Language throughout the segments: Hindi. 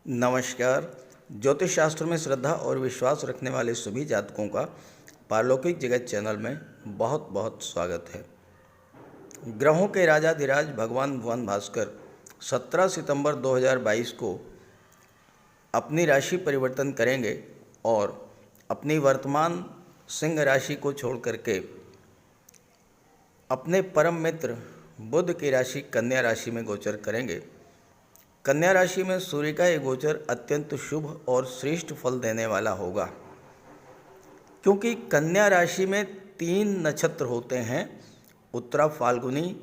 नमस्कार। ज्योतिष शास्त्र में श्रद्धा और विश्वास रखने वाले सभी जातकों का पारलौकिक जगत चैनल में बहुत बहुत स्वागत है। ग्रहों के राजाधिराज भगवान भुवन भास्कर 17 सितंबर 2022 को अपनी राशि परिवर्तन करेंगे और अपनी वर्तमान सिंह राशि को छोड़ करके अपने परम मित्र बुध की राशि कन्या राशि में गोचर करेंगे। कन्या राशि में सूर्य का ये गोचर अत्यंत शुभ और श्रेष्ठ फल देने वाला होगा, क्योंकि कन्या राशि में 3 नक्षत्र होते हैं, उत्तरा फाल्गुनी,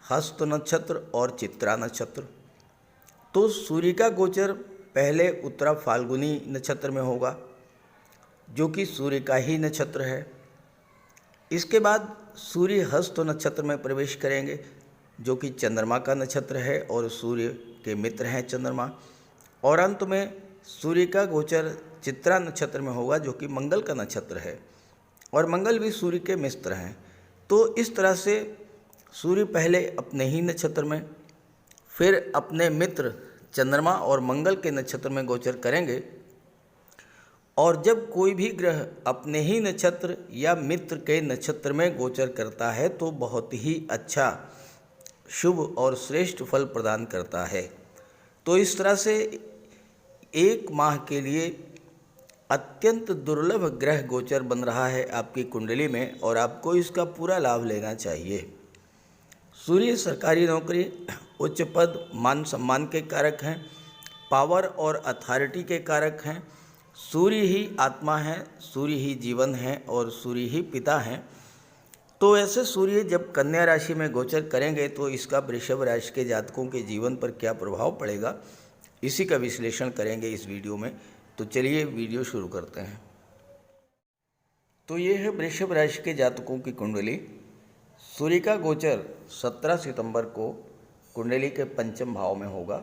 हस्त नक्षत्र और चित्रा नक्षत्र। तो सूर्य का गोचर पहले उत्तरा फाल्गुनी नक्षत्र में होगा, जो कि सूर्य का ही नक्षत्र है। इसके बाद सूर्य हस्त नक्षत्र में प्रवेश करेंगे, जो कि चंद्रमा का नक्षत्र है और सूर्य के मित्र हैं चंद्रमा। और अंत में सूर्य का गोचर चित्रा नक्षत्र में होगा, जो कि मंगल का नक्षत्र है और मंगल भी सूर्य के मित्र हैं। तो इस तरह से सूर्य पहले अपने ही नक्षत्र में, फिर अपने मित्र चंद्रमा और मंगल के नक्षत्र में गोचर करेंगे। और जब कोई भी ग्रह अपने ही नक्षत्र या मित्र के नक्षत्र में गोचर करता है तो बहुत ही अच्छा शुभ और श्रेष्ठ फल प्रदान करता है। तो इस तरह से एक माह के लिए अत्यंत दुर्लभ ग्रह गोचर बन रहा है आपकी कुंडली में, और आपको इसका पूरा लाभ लेना चाहिए। सूर्य सरकारी नौकरी, उच्च पद, मान सम्मान के कारक हैं, पावर और अथॉरिटी के कारक हैं। सूर्य ही आत्मा है, सूर्य ही जीवन है और सूर्य ही पिता हैं। तो ऐसे सूर्य जब कन्या राशि में गोचर करेंगे तो इसका वृषभ राशि के जातकों के जीवन पर क्या प्रभाव पड़ेगा, इसी का विश्लेषण करेंगे इस वीडियो में। तो चलिए वीडियो शुरू करते हैं। तो ये है वृषभ राशि के जातकों की कुंडली। सूर्य का गोचर 17 सितंबर को कुंडली के पंचम भाव में होगा,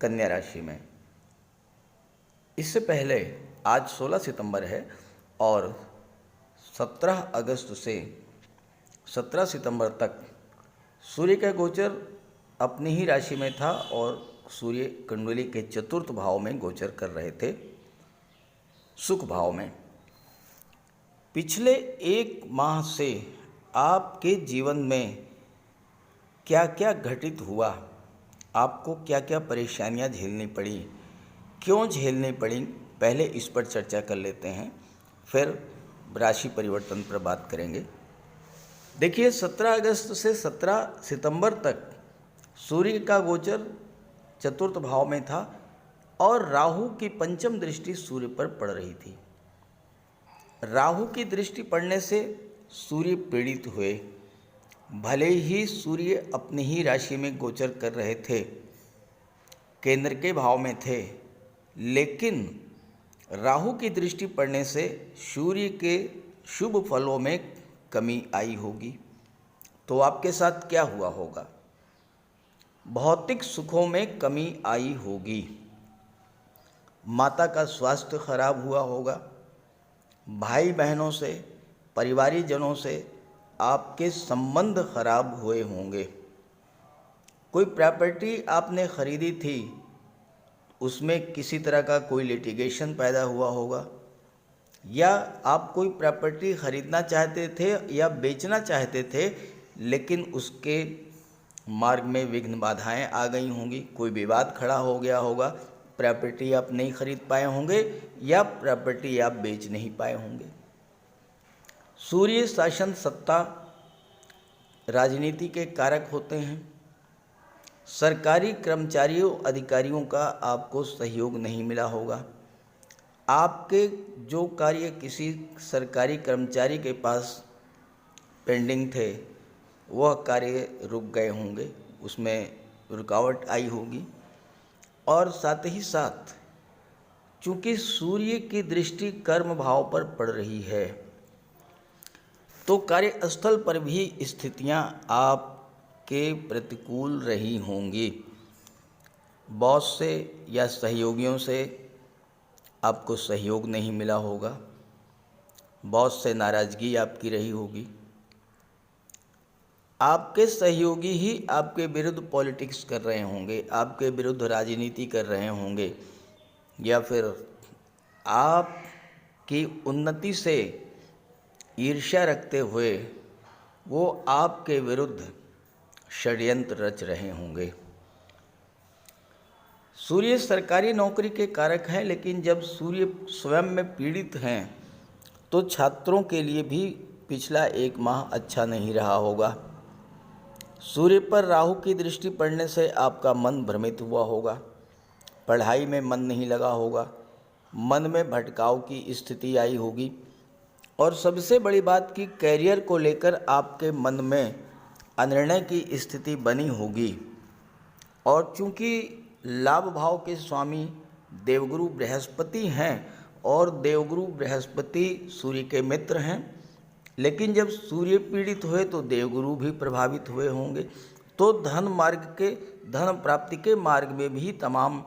कन्या राशि में। इससे पहले आज 16 सितंबर है और 17 अगस्त से 17 सितंबर तक सूर्य का गोचर अपनी ही राशि में था और सूर्य कुंडली के चतुर्थ भाव में गोचर कर रहे थे, सुख भाव में। पिछले एक माह से आपके जीवन में क्या क्या घटित हुआ, आपको क्या क्या परेशानियां झेलनी पड़ी, क्यों झेलनी पड़ी, पहले इस पर चर्चा कर लेते हैं, फिर राशि परिवर्तन पर बात करेंगे। देखिए, 17 अगस्त से 17 सितंबर तक सूर्य का गोचर चतुर्थ भाव में था और राहु की पंचम दृष्टि सूर्य पर पड़ रही थी। राहु की दृष्टि पड़ने से सूर्य पीड़ित हुए। भले ही सूर्य अपनी ही राशि में गोचर कर रहे थे, केंद्र के भाव में थे, लेकिन राहु की दृष्टि पड़ने से सूर्य के शुभ फलों में कमी आई होगी। तो आपके साथ क्या हुआ होगा? भौतिक सुखों में कमी आई होगी, माता का स्वास्थ्य खराब हुआ होगा, भाई बहनों से, परिवारीजनों से आपके संबंध खराब हुए होंगे। कोई प्रॉपर्टी आपने खरीदी थी, उसमें किसी तरह का कोई लिटिगेशन पैदा हुआ होगा, या आप कोई प्रॉपर्टी खरीदना चाहते थे या बेचना चाहते थे, लेकिन उसके मार्ग में विघ्न बाधाएं आ गई होंगी, कोई विवाद खड़ा हो गया होगा, प्रॉपर्टी आप नहीं खरीद पाए होंगे या प्रॉपर्टी आप बेच नहीं पाए होंगे। सूर्य शासन, सत्ता, राजनीति के कारक होते हैं। सरकारी कर्मचारियों, अधिकारियों का आपको सहयोग नहीं मिला होगा। आपके जो कार्य किसी सरकारी कर्मचारी के पास पेंडिंग थे, वह कार्य रुक गए होंगे, उसमें रुकावट आई होगी। और साथ ही साथ चूँकि सूर्य की दृष्टि कर्म भाव पर पड़ रही है, तो कार्यस्थल पर भी स्थितियाँ आप के प्रतिकूल रही होंगी। बॉस से या सहयोगियों से आपको सहयोग नहीं मिला होगा, बॉस से नाराज़गी आपकी रही होगी। आपके सहयोगी ही आपके विरुद्ध पॉलिटिक्स कर रहे होंगे, आपके विरुद्ध राजनीति कर रहे होंगे, या फिर आपकी उन्नति से ईर्ष्या रखते हुए वो आपके विरुद्ध षड्यंत्र रच रहे होंगे। सूर्य सरकारी नौकरी के कारक हैं, लेकिन जब सूर्य स्वयं में पीड़ित हैं तो छात्रों के लिए भी पिछला एक माह अच्छा नहीं रहा होगा। सूर्य पर राहु की दृष्टि पड़ने से आपका मन भ्रमित हुआ होगा, पढ़ाई में मन नहीं लगा होगा, मन में भटकाव की स्थिति आई होगी, और सबसे बड़ी बात कि कैरियर को लेकर आपके मन में अनिर्णय की स्थिति बनी होगी। और चूंकि लाभ भाव के स्वामी देवगुरु बृहस्पति हैं और देवगुरु बृहस्पति सूर्य के मित्र हैं, लेकिन जब सूर्य पीड़ित हुए तो देवगुरु भी प्रभावित हुए होंगे, तो धन प्राप्ति के मार्ग में भी तमाम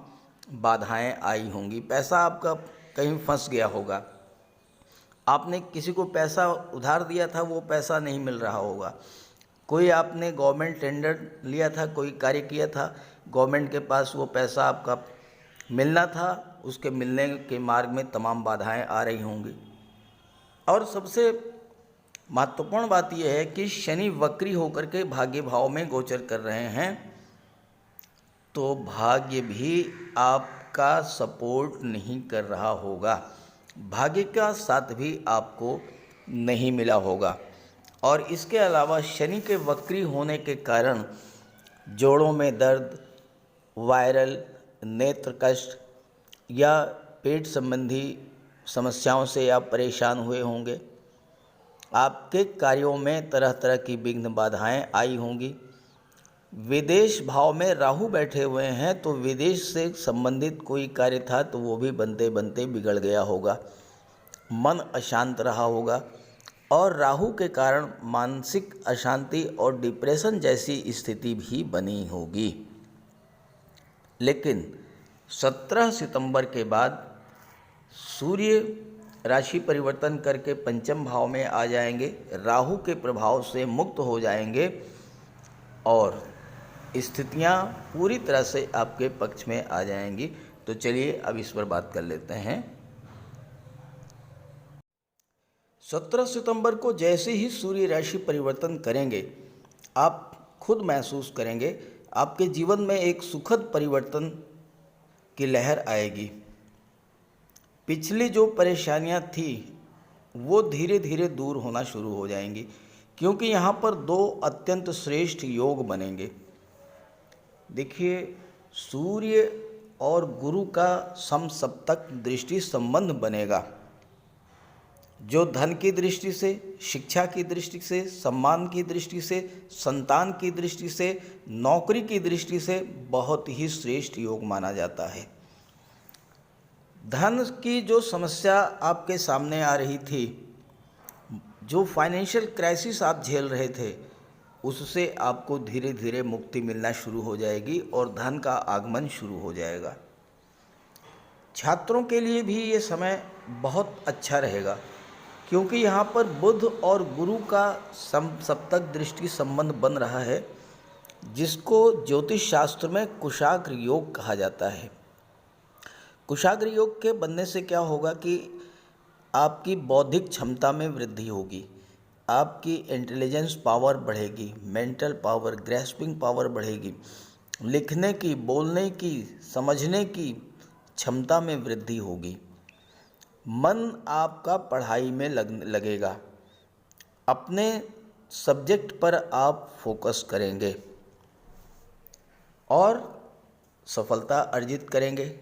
बाधाएं आई होंगी। पैसा आपका कहीं फंस गया होगा, आपने किसी को पैसा उधार दिया था, वो पैसा नहीं मिल रहा होगा। कोई आपने गवर्नमेंट टेंडर लिया था, कोई कार्य किया था, गवर्नमेंट के पास वो पैसा आपका मिलना था, उसके मिलने के मार्ग में तमाम बाधाएं आ रही होंगी। और सबसे महत्वपूर्ण बात यह है कि शनि वक्री होकर के भाग्य भाव में गोचर कर रहे हैं, तो भाग्य भी आपका सपोर्ट नहीं कर रहा होगा, भाग्य का साथ भी आपको नहीं मिला होगा। और इसके अलावा शनि के वक्री होने के कारण जोड़ों में दर्द, वायरल, नेत्र कष्ट या पेट संबंधी समस्याओं से आप परेशान हुए होंगे। आपके कार्यों में तरह तरह की विघ्न बाधाएं आई होंगी। विदेश भाव में राहु बैठे हुए हैं, तो विदेश से संबंधित कोई कार्य था तो वो भी बनते बनते बिगड़ गया होगा, मन अशांत रहा होगा, और राहु के कारण मानसिक अशांति और डिप्रेशन जैसी स्थिति भी बनी होगी। लेकिन 17 सितंबर के बाद सूर्य राशि परिवर्तन करके पंचम भाव में आ जाएंगे, राहु के प्रभाव से मुक्त हो जाएंगे और स्थितियां पूरी तरह से आपके पक्ष में आ जाएंगी। तो चलिए अब इस पर बात कर लेते हैं। 17 सितंबर को जैसे ही सूर्य राशि परिवर्तन करेंगे, आप खुद महसूस करेंगे आपके जीवन में एक सुखद परिवर्तन की लहर आएगी। पिछली जो परेशानियां थी वो धीरे धीरे दूर होना शुरू हो जाएंगी, क्योंकि यहाँ पर दो अत्यंत श्रेष्ठ योग बनेंगे। देखिए, सूर्य और गुरु का समसप्तक दृष्टि संबंध बनेगा, जो धन की दृष्टि से, शिक्षा की दृष्टि से, सम्मान की दृष्टि से, संतान की दृष्टि से, नौकरी की दृष्टि से बहुत ही श्रेष्ठ योग माना जाता है। धन की जो समस्या आपके सामने आ रही थी, जो फाइनेंशियल क्राइसिस आप झेल रहे थे, उससे आपको धीरे धीरे मुक्ति मिलना शुरू हो जाएगी और धन का आगमन शुरू हो जाएगा। छात्रों के लिए भी ये समय बहुत अच्छा रहेगा, क्योंकि यहाँ पर बुध और गुरु का सप्तक दृष्टि संबंध बन रहा है, जिसको ज्योतिष शास्त्र में कुशाग्र योग कहा जाता है। कुशाग्र योग के बनने से क्या होगा कि आपकी बौद्धिक क्षमता में वृद्धि होगी, आपकी इंटेलिजेंस पावर बढ़ेगी, मेंटल पावर, ग्रैस्पिंग पावर बढ़ेगी, लिखने की, बोलने की, समझने की क्षमता में वृद्धि होगी, मन आपका पढ़ाई में लगेगा, अपने सब्जेक्ट पर आप फोकस करेंगे और सफलता अर्जित करेंगे।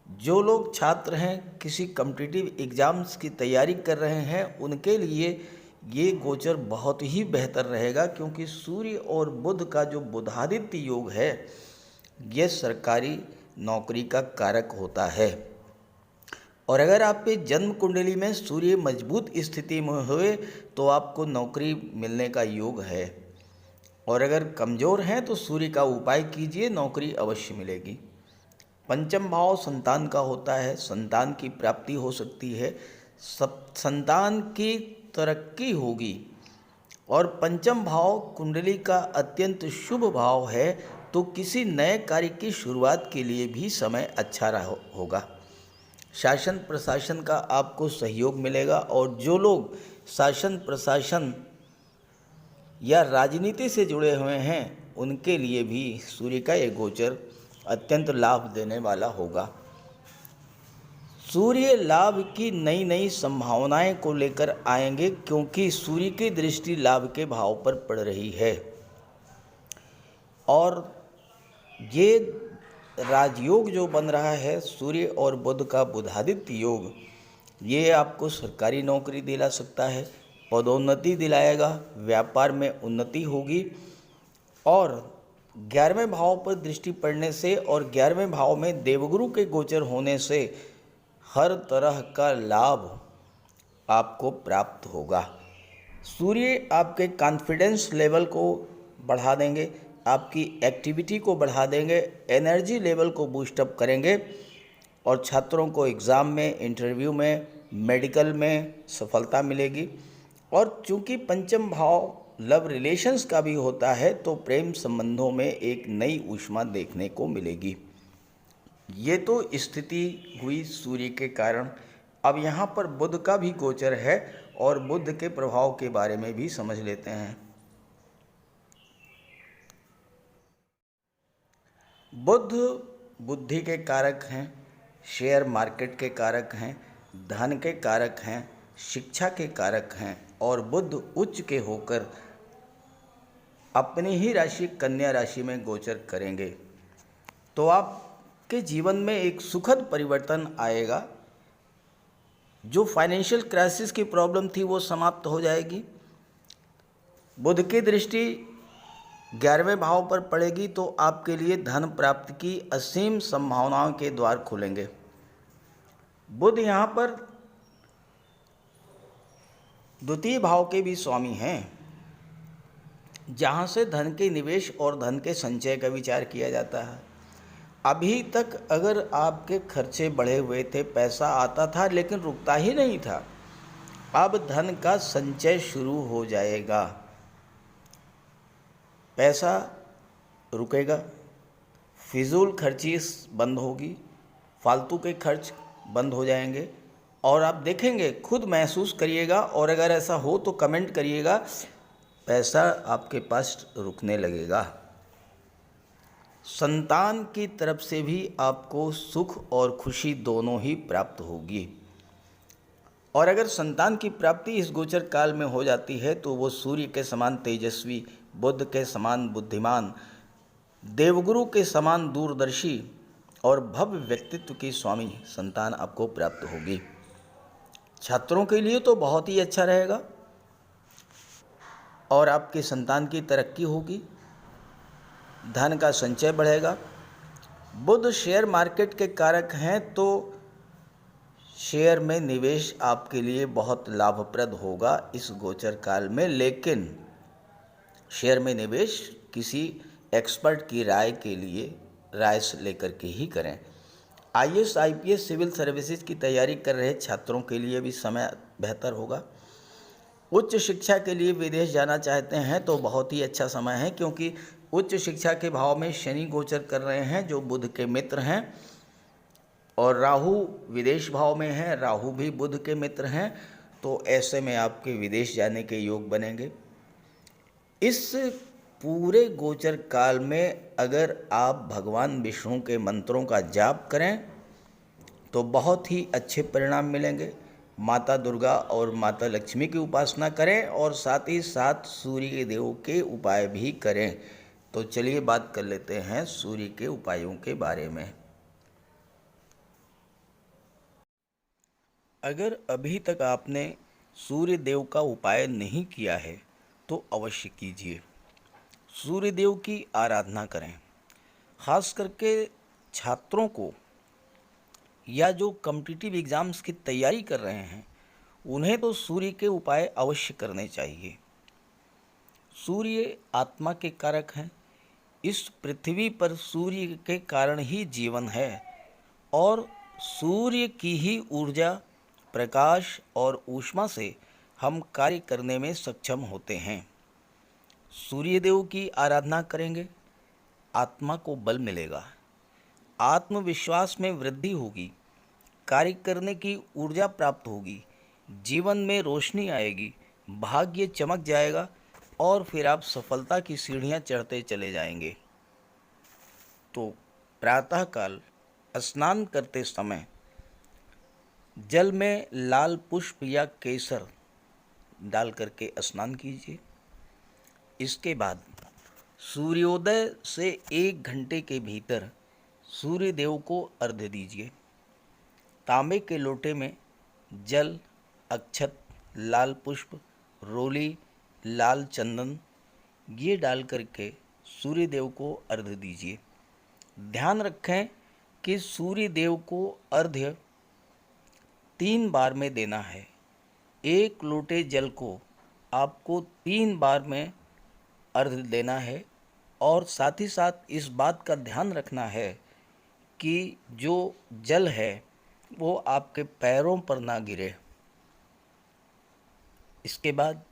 जो लोग छात्र हैं, किसी कॉम्पिटिटिव एग्ज़ाम्स की तैयारी कर रहे हैं, उनके लिए ये गोचर बहुत ही बेहतर रहेगा, क्योंकि सूर्य और बुध का जो बुधादित्य योग है, ये सरकारी नौकरी का कारक होता है। और अगर आपके जन्म कुंडली में सूर्य मजबूत स्थिति में हुए तो आपको नौकरी मिलने का योग है, और अगर कमज़ोर हैं तो सूर्य का उपाय कीजिए, नौकरी अवश्य मिलेगी। पंचम भाव संतान का होता है, संतान की प्राप्ति हो सकती है, संतान की तरक्की होगी, और पंचम भाव कुंडली का अत्यंत शुभ भाव है, तो किसी नए कार्य की शुरुआत के लिए भी समय अच्छा होगा। शासन प्रशासन का आपको सहयोग मिलेगा और जो लोग शासन प्रशासन या राजनीति से जुड़े हुए हैं उनके लिए भी सूर्य का ये गोचर अत्यंत लाभ देने वाला होगा। सूर्य लाभ की नई नई संभावनाएं को लेकर आएंगे, क्योंकि सूर्य की दृष्टि लाभ के भाव पर पड़ रही है और ये राजयोग जो बन रहा है सूर्य और बुध का बुधादित्य योग, ये आपको सरकारी नौकरी दिला सकता है, पदोन्नति दिलाएगा, व्यापार में उन्नति होगी। और 11वें भाव पर दृष्टि पड़ने से और 11वें भाव में देवगुरु के गोचर होने से हर तरह का लाभ आपको प्राप्त होगा। सूर्य आपके कॉन्फिडेंस लेवल को बढ़ा देंगे, आपकी एक्टिविटी को बढ़ा देंगे, एनर्जी लेवल को बूस्टअप करेंगे और छात्रों को एग्ज़ाम में, इंटरव्यू में, मेडिकल में सफलता मिलेगी। और चूंकि पंचम भाव लव रिलेशंस का भी होता है, तो प्रेम संबंधों में एक नई ऊष्मा देखने को मिलेगी। ये तो स्थिति हुई सूर्य के कारण। अब यहाँ पर बुध का भी गोचर है और बुध के प्रभाव के बारे में भी समझ लेते हैं। बुध बुद्धि के कारक हैं, शेयर मार्केट के कारक हैं, धन के कारक हैं, शिक्षा के कारक हैं और बुध उच्च के होकर अपनी ही राशि कन्या राशि में गोचर करेंगे तो आपके जीवन में एक सुखद परिवर्तन आएगा। जो फाइनेंशियल क्राइसिस की प्रॉब्लम थी वो समाप्त हो जाएगी। बुध की दृष्टि 11वें भाव पर पड़ेगी तो आपके लिए धन प्राप्ति की असीम संभावनाओं के द्वार खुलेंगे। बुध यहाँ पर द्वितीय भाव के भी स्वामी हैं, जहाँ से धन के निवेश और धन के संचय का विचार किया जाता है। अभी तक अगर आपके खर्चे बढ़े हुए थे, पैसा आता था लेकिन रुकता ही नहीं था, अब धन का संचय शुरू हो जाएगा। पैसा रुकेगा, फिजूल खर्ची बंद होगी, फालतू के खर्च बंद हो जाएंगे और आप देखेंगे, खुद महसूस करिएगा। और अगर ऐसा हो तो कमेंट करिएगा, पैसा आपके पास रुकने लगेगा। संतान की तरफ से भी आपको सुख और खुशी दोनों ही प्राप्त होगी। और अगर संतान की प्राप्ति इस गोचर काल में हो जाती है तो वो सूर्य के समान तेजस्वी, बुध के समान बुद्धिमान, देवगुरु के समान दूरदर्शी और भव्य व्यक्तित्व की स्वामी संतान आपको प्राप्त होगी। छात्रों के लिए तो बहुत ही अच्छा रहेगा और आपके संतान की तरक्की होगी, धन का संचय बढ़ेगा। बुध शेयर मार्केट के कारक हैं तो शेयर में निवेश आपके लिए बहुत लाभप्रद होगा इस गोचर काल में, लेकिन शेयर में निवेश किसी एक्सपर्ट की राय से लेकर के ही करें। IAS, IPS, सिविल सर्विसेज की तैयारी कर रहे छात्रों के लिए भी समय बेहतर होगा। उच्च शिक्षा के लिए विदेश जाना चाहते हैं तो बहुत ही अच्छा समय है, क्योंकि उच्च शिक्षा के भाव में शनि गोचर कर रहे हैं जो बुध के मित्र हैं और राहु विदेश भाव में है, राहु भी बुध के मित्र हैं, तो ऐसे में आपके विदेश जाने के योग बनेंगे। इस पूरे गोचर काल में अगर आप भगवान विष्णु के मंत्रों का जाप करें तो बहुत ही अच्छे परिणाम मिलेंगे। माता दुर्गा और माता लक्ष्मी की उपासना करें और साथ ही साथ सूर्य देव के उपाय भी करें। तो चलिए बात कर लेते हैं सूर्य के उपायों के बारे में। अगर अभी तक आपने सूर्य देव का उपाय नहीं किया है तो अवश्य कीजिए। सूर्य देव की आराधना करें। खास करके छात्रों को या जो कॉम्पिटिटिव एग्ज़ाम्स की तैयारी कर रहे हैं उन्हें तो सूर्य के उपाय अवश्य करने चाहिए। सूर्य आत्मा के कारक हैं। इस पृथ्वी पर सूर्य के कारण ही जीवन है और सूर्य की ही ऊर्जा, प्रकाश और ऊष्मा से हम कार्य करने में सक्षम होते हैं। सूर्यदेव की आराधना करेंगे, आत्मा को बल मिलेगा, आत्मविश्वास में वृद्धि होगी, कार्य करने की ऊर्जा प्राप्त होगी, जीवन में रोशनी आएगी, भाग्य चमक जाएगा और फिर आप सफलता की सीढ़ियां चढ़ते चले जाएंगे। तो प्रातःकाल स्नान करते समय जल में लाल पुष्प या केसर डाल करके स्नान कीजिए। इसके बाद सूर्योदय से 1 घंटे के भीतर सूर्य देव को अर्घ्य दीजिए। तांबे के लोटे में जल, अक्षत, लाल पुष्प, रोली, लाल चंदन ये डाल करके सूर्य देव को अर्घ्य दीजिए। ध्यान रखें कि सूर्य देव को अर्घ्य 3 बार में देना है। 1 लोटे जल को आपको 3 बार में अर्घ्य देना है और साथ ही साथ इस बात का ध्यान रखना है कि जो जल है वो आपके पैरों पर ना गिरे। इसके बाद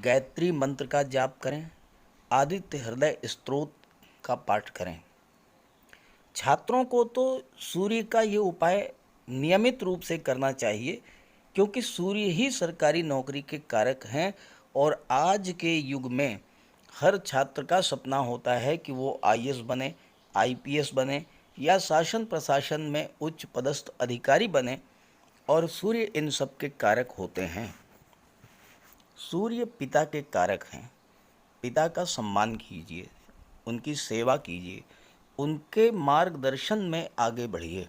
गायत्री मंत्र का जाप करें, आदित्य हृदय स्तोत्र का पाठ करें। छात्रों को तो सूर्य का ये उपाय नियमित रूप से करना चाहिए, क्योंकि सूर्य ही सरकारी नौकरी के कारक हैं और आज के युग में हर छात्र का सपना होता है कि वो आईएएस बने, आईपीएस बने या शासन प्रशासन में उच्च पदस्थ अधिकारी बने, और सूर्य इन सब के कारक होते हैं। सूर्य पिता के कारक हैं। पिता का सम्मान कीजिए, उनकी सेवा कीजिए, उनके मार्गदर्शन में आगे बढ़िए।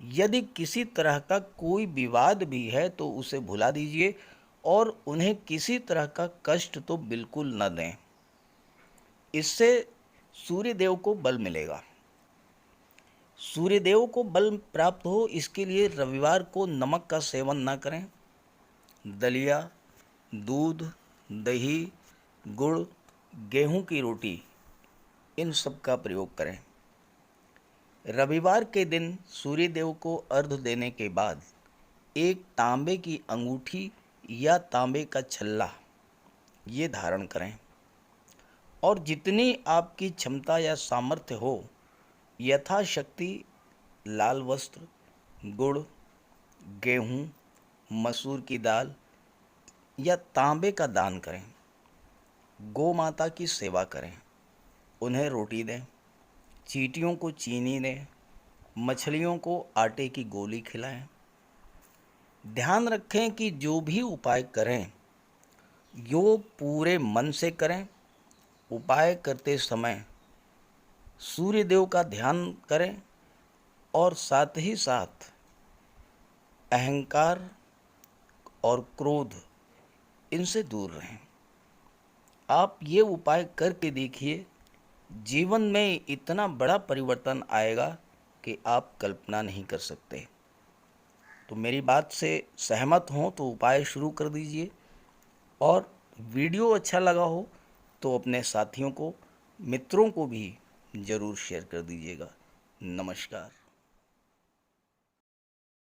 यदि किसी तरह का कोई विवाद भी है तो उसे भुला दीजिए और उन्हें किसी तरह का कष्ट तो बिल्कुल न दें। इससे सूर्यदेव को बल मिलेगा। सूर्यदेव को बल प्राप्त हो इसके लिए रविवार को नमक का सेवन न करें। दलिया, दूध, दही, गुड़, गेहूं की रोटी इन सब का प्रयोग करें। रविवार के दिन सूर्यदेव को अर्घ्य देने के बाद एक तांबे की अंगूठी या तांबे का छल्ला ये धारण करें और जितनी आपकी क्षमता या सामर्थ्य हो यथाशक्ति लाल वस्त्र, गुड़, गेहूं, मसूर की दाल या तांबे का दान करें। गौ माता की सेवा करें, उन्हें रोटी दें, चींटियों को चीनी दें, मछलियों को आटे की गोली खिलाएं। ध्यान रखें कि जो भी उपाय करें यो पूरे मन से करें। उपाय करते समय सूर्यदेव का ध्यान करें और साथ ही साथ अहंकार और क्रोध इनसे दूर रहें। आप ये उपाय करके देखिए, जीवन में इतना बड़ा परिवर्तन आएगा कि आप कल्पना नहीं कर सकते। तो मेरी बात से सहमत हों तो उपाय शुरू कर दीजिए, और वीडियो अच्छा लगा हो तो अपने साथियों को, मित्रों को भी ज़रूर शेयर कर दीजिएगा। नमस्कार।